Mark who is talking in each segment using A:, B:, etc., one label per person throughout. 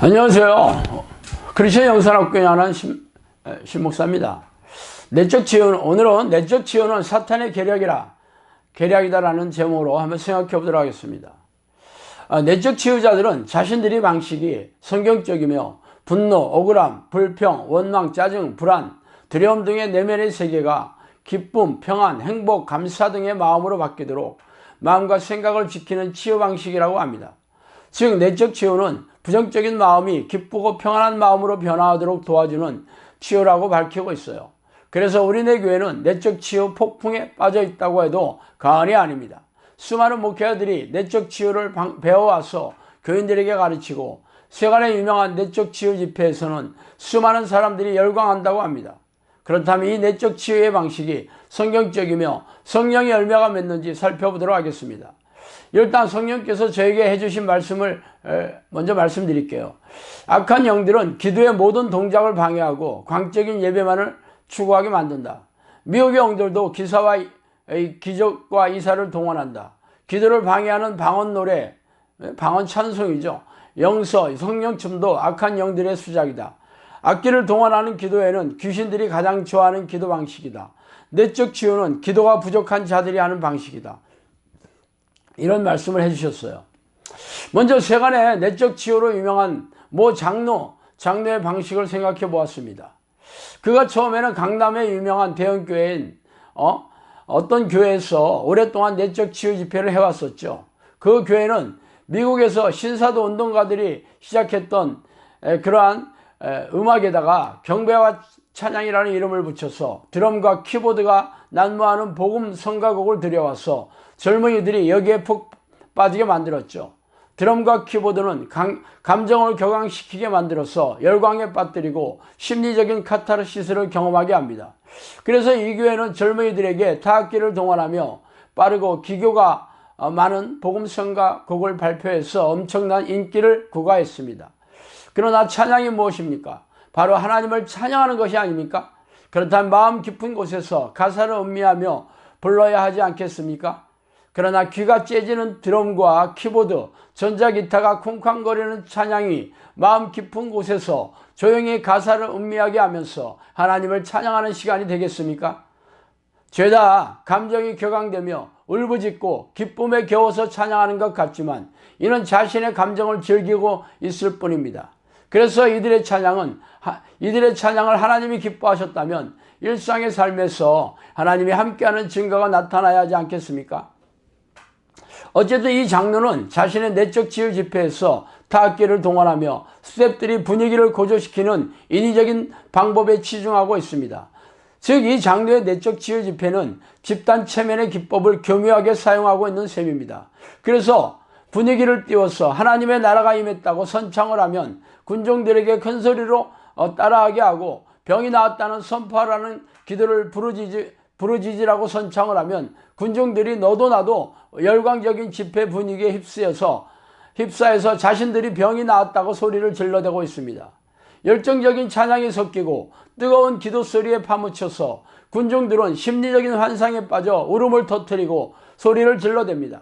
A: 안녕하세요. 크리스천 영산학교에 하는 신목사입니다. 내적 치유, 오늘은 내적 치유는 사탄의 계략이다라는 제목으로 한번 생각해 보도록 하겠습니다. 내적 치유자들은 자신들의 방식이 성경적이며 분노, 억울함, 불평, 원망, 짜증, 불안, 두려움 등의 내면의 세계가 기쁨, 평안, 행복, 감사 등의 마음으로 바뀌도록 마음과 생각을 지키는 치유 방식이라고 합니다. 즉 내적 치유는 부정적인 마음이 기쁘고 평안한 마음으로 변화하도록 도와주는 치유라고 밝히고 있어요. 그래서 우리네 교회는 내적 치유 폭풍에 빠져 있다고 해도 과언이 아닙니다. 수많은 목회자들이 내적 치유를 배워와서 교인들에게 가르치고 세간의 유명한 내적 치유 집회에서는 수많은 사람들이 열광한다고 합니다. 그렇다면 이 내적 치유의 방식이 성경적이며 성령의 열매가 맺는지 살펴보도록 하겠습니다. 일단 성령께서 저에게 해주신 말씀을 먼저 말씀드릴게요. 악한 영들은 기도의 모든 동작을 방해하고 광적인 예배만을 추구하게 만든다. 미혹의 영들도 기사와 기적과 이사를 동원한다. 기도를 방해하는 방언 노래, 방언 찬송이죠. 영서, 성령춤도 악한 영들의 수작이다. 악기를 동원하는 기도에는 귀신들이 가장 좋아하는 기도 방식이다. 내적 치유는 기도가 부족한 자들이 하는 방식이다. 이런 말씀을 해주셨어요. 먼저 세간의 내적 치유로 유명한 모 장로의 방식을 생각해 보았습니다. 그가 처음에는 강남의 유명한 대형교회인 어떤 교회에서 오랫동안 내적 치유 집회를 해왔었죠. 그 교회는 미국에서 신사도 운동가들이 시작했던 그러한 음악에다가 경배와 찬양이라는 이름을 붙여서 드럼과 키보드가 난무하는 복음 성가곡을 들여와서 젊은이들이 여기에 푹 빠지게 만들었죠. 드럼과 키보드는 감정을 격앙시키게 만들어서 열광에 빠뜨리고 심리적인 카타르시스를 경험하게 합니다. 그래서 이 교회는 젊은이들에게 타악기를 동원하며 빠르고 기교가 많은 복음 성가곡을 발표해서 엄청난 인기를 구가했습니다. 그러나 찬양이 무엇입니까? 바로 하나님을 찬양하는 것이 아닙니까? 그렇다면 마음 깊은 곳에서 가사를 음미하며 불러야 하지 않겠습니까? 그러나 귀가 째지는 드럼과 키보드, 전자기타가 쿵쾅거리는 찬양이 마음 깊은 곳에서 조용히 가사를 음미하게 하면서 하나님을 찬양하는 시간이 되겠습니까? 죄다 감정이 격앙되며 울부짖고 기쁨에 겨워서 찬양하는 것 같지만 이는 자신의 감정을 즐기고 있을 뿐입니다. 그래서 이들의 찬양을 하나님이 기뻐하셨다면 일상의 삶에서 하나님이 함께하는 증거가 나타나야 하지 않겠습니까? 어쨌든 이 장로는 자신의 내적 치유 집회에서 타악기를 동원하며 스태프들이 분위기를 고조시키는 인위적인 방법에 치중하고 있습니다. 즉 이 장로의 내적 치유 집회는 집단 체면의 기법을 교묘하게 사용하고 있는 셈입니다. 그래서 분위기를 띄워서 하나님의 나라가 임했다고 선창을 하면 군중들에게 큰 소리로 따라하게 하고 병이 나았다는 선포하라는 기도를 부르짖으라고 선창을 하면 군중들이 너도 나도 열광적인 집회 분위기에 휩싸여서 자신들이 병이 나았다고 소리를 질러대고 있습니다. 열정적인 찬양이 섞이고 뜨거운 기도 소리에 파묻혀서 군중들은 심리적인 환상에 빠져 울음을 터뜨리고 소리를 질러댑니다.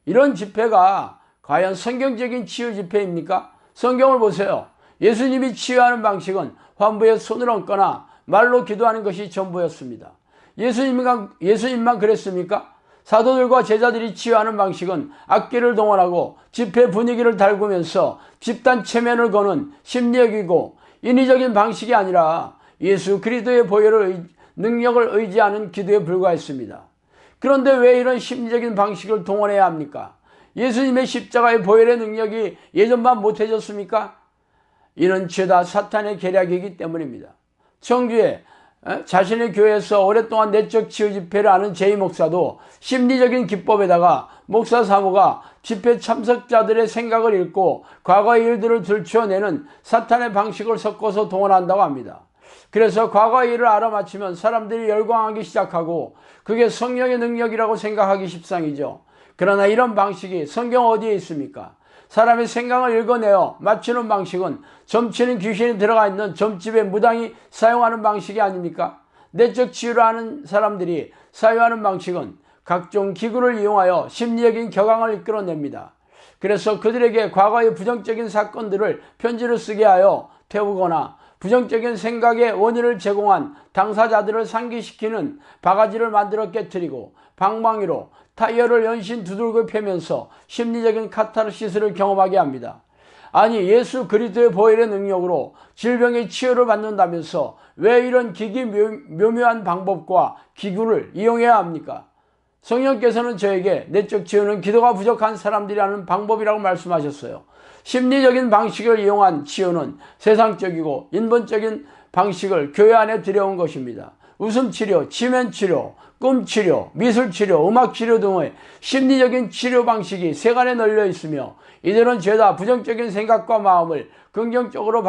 A: 이런 집회가 과연 성경적인 치유 집회입니까? 성경을 보세요. 예수님이 치유하는 방식은 환부에 손을 얹거나 말로 기도하는 것이 전부였습니다. 예수님만 그랬습니까? 사도들과 제자들이 치유하는 방식은 악기를 동원하고 집회 분위기를 달구면서 집단 체면을 거는 심리적이고 인위적인 방식이 아니라 예수 그리스도의 보혈을 능력을 의지하는 기도에 불과했습니다. 그런데 왜 이런 심리적인 방식을 동원해야 합니까? 예수님의 십자가의 보혈의 능력이 예전만 못해졌습니까? 이는 죄다 사탄의 계략이기 때문입니다. 청주에 자신의 교회에서 오랫동안 내적 치유 집회를 하는 제이 목사도 심리적인 기법에다가 목사 사모가 집회 참석자들의 생각을 읽고 과거의 일들을 들추어내는 사탄의 방식을 섞어서 동원한다고 합니다. 그래서 과거의 일을 알아맞히면 사람들이 열광하기 시작하고 그게 성령의 능력이라고 생각하기 십상이죠. 그러나 이런 방식이 성경 어디에 있습니까? 사람의 생각을 읽어내어 맞추는 방식은 점치는 귀신이 들어가 있는 점집에 무당이 사용하는 방식이 아닙니까? 내적 치유를 하는 사람들이 사용하는 방식은 각종 기구를 이용하여 심리적인 격앙을 이끌어냅니다. 그래서 그들에게 과거의 부정적인 사건들을 편지로 쓰게 하여 태우거나 부정적인 생각의 원인을 제공한 당사자들을 상기시키는 바가지를 만들어 깨뜨리고 방망이로 타이어를 연신 두들겨 패면서 심리적인 카타르시스를 경험하게 합니다. 아니, 예수 그리스도의 보혈의 능력으로 질병의 치유를 받는다면서 왜 이런 묘묘한 방법과 기구를 이용해야 합니까? 성령께서는 저에게 내적 치유는 기도가 부족한 사람들이 하는 방법이라고 말씀하셨어요. 심리적인 방식을 이용한 치유는 세상적이고 인본적인 방식을 교회 안에 들여온 것입니다. 웃음치료, 치매치료, 꿈치료, 미술치료, 음악치료 등의 심리적인 치료 방식이 세간에 널려 있으며 이들은 죄다 부정적인 생각과 마음을 긍정적으로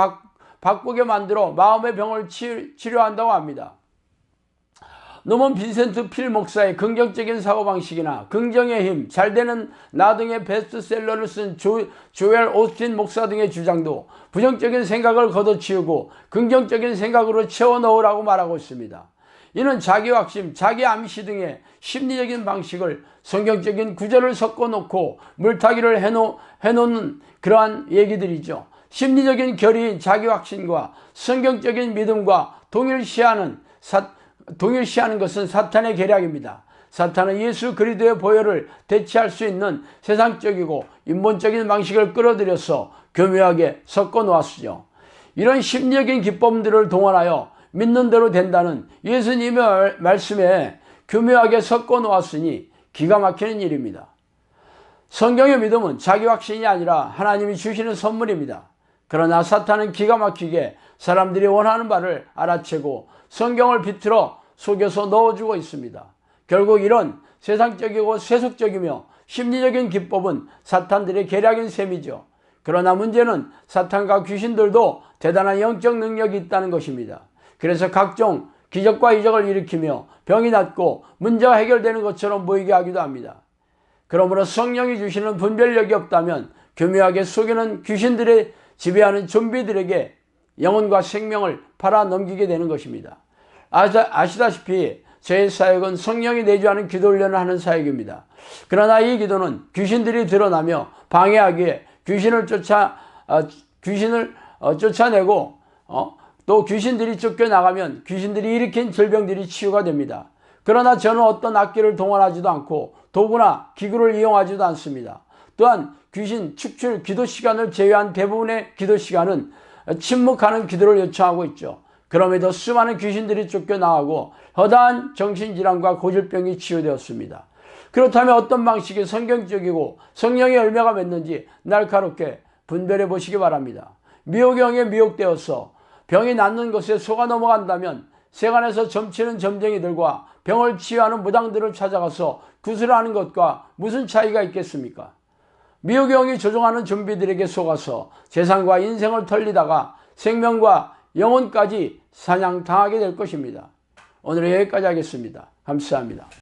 A: 바꾸게 만들어 마음의 병을 치료한다고 합니다. 노먼 빈센트 필 목사의 긍정적인 사고방식이나 긍정의 힘, 잘되는 나 등의 베스트셀러를 쓴 조엘 오스틴 목사 등의 주장도 부정적인 생각을 걷어치우고 긍정적인 생각으로 채워넣으라고 말하고 있습니다. 이는 자기확신, 자기암시 등의 심리적인 방식을 성경적인 구절을 섞어놓고 물타기를 해놓는 그러한 얘기들이죠. 심리적인 결의인 자기확신과 성경적인 믿음과 동일시하는 것은 사탄의 계략입니다. 사탄은 예수 그리스도의 보혈을 대체할 수 있는 세상적이고 인본적인 방식을 끌어들여서 교묘하게 섞어 놓았으죠. 이런 심리적인 기법들을 동원하여 믿는 대로 된다는 예수님의 말씀에 교묘하게 섞어 놓았으니 기가 막히는 일입니다. 성경의 믿음은 자기 확신이 아니라 하나님이 주시는 선물입니다. 그러나 사탄은 기가 막히게 사람들이 원하는 바를 알아채고 성경을 비틀어 속여서 넣어주고 있습니다. 결국 이런 세상적이고 세속적이며 심리적인 기법은 사탄들의 계략인 셈이죠. 그러나 문제는 사탄과 귀신들도 대단한 영적 능력이 있다는 것입니다. 그래서 각종 기적과 이적을 일으키며 병이 낫고 문제가 해결되는 것처럼 보이게 하기도 합니다. 그러므로 성령이 주시는 분별력이 없다면 교묘하게 속이는 귀신들의 지배하는 좀비들에게 영혼과 생명을 팔아 넘기게 되는 것입니다. 아시다시피 저의 사역은 성령이 내주하는 기도 훈련을 하는 사역입니다. 그러나 이 기도는 귀신들이 드러나며 방해하기에 귀신을 쫓아내고 또 귀신들이 쫓겨나가면 귀신들이 일으킨 질병들이 치유가 됩니다. 그러나 저는 어떤 악기를 동원하지도 않고 도구나 기구를 이용하지도 않습니다. 또한 귀신 축출 기도 시간을 제외한 대부분의 기도 시간은 침묵하는 기도를 요청하고 있죠. 그럼에도 수많은 귀신들이 쫓겨나가고 허다한 정신질환과 고질병이 치유되었습니다. 그렇다면 어떤 방식이 성경적이고 성령의 열매가 맺는지 날카롭게 분별해 보시기 바랍니다. 미혹형에 미혹되어서 병이 낫는 것에 속아 넘어간다면 세간에서 점치는 점쟁이들과 병을 치유하는 무당들을 찾아가서 구슬하는 것과 무슨 차이가 있겠습니까? 미혹형이 조종하는 좀비들에게 속아서 재산과 인생을 털리다가 생명과 영혼까지 사냥당하게 될 것입니다. 오늘은 여기까지 하겠습니다. 감사합니다.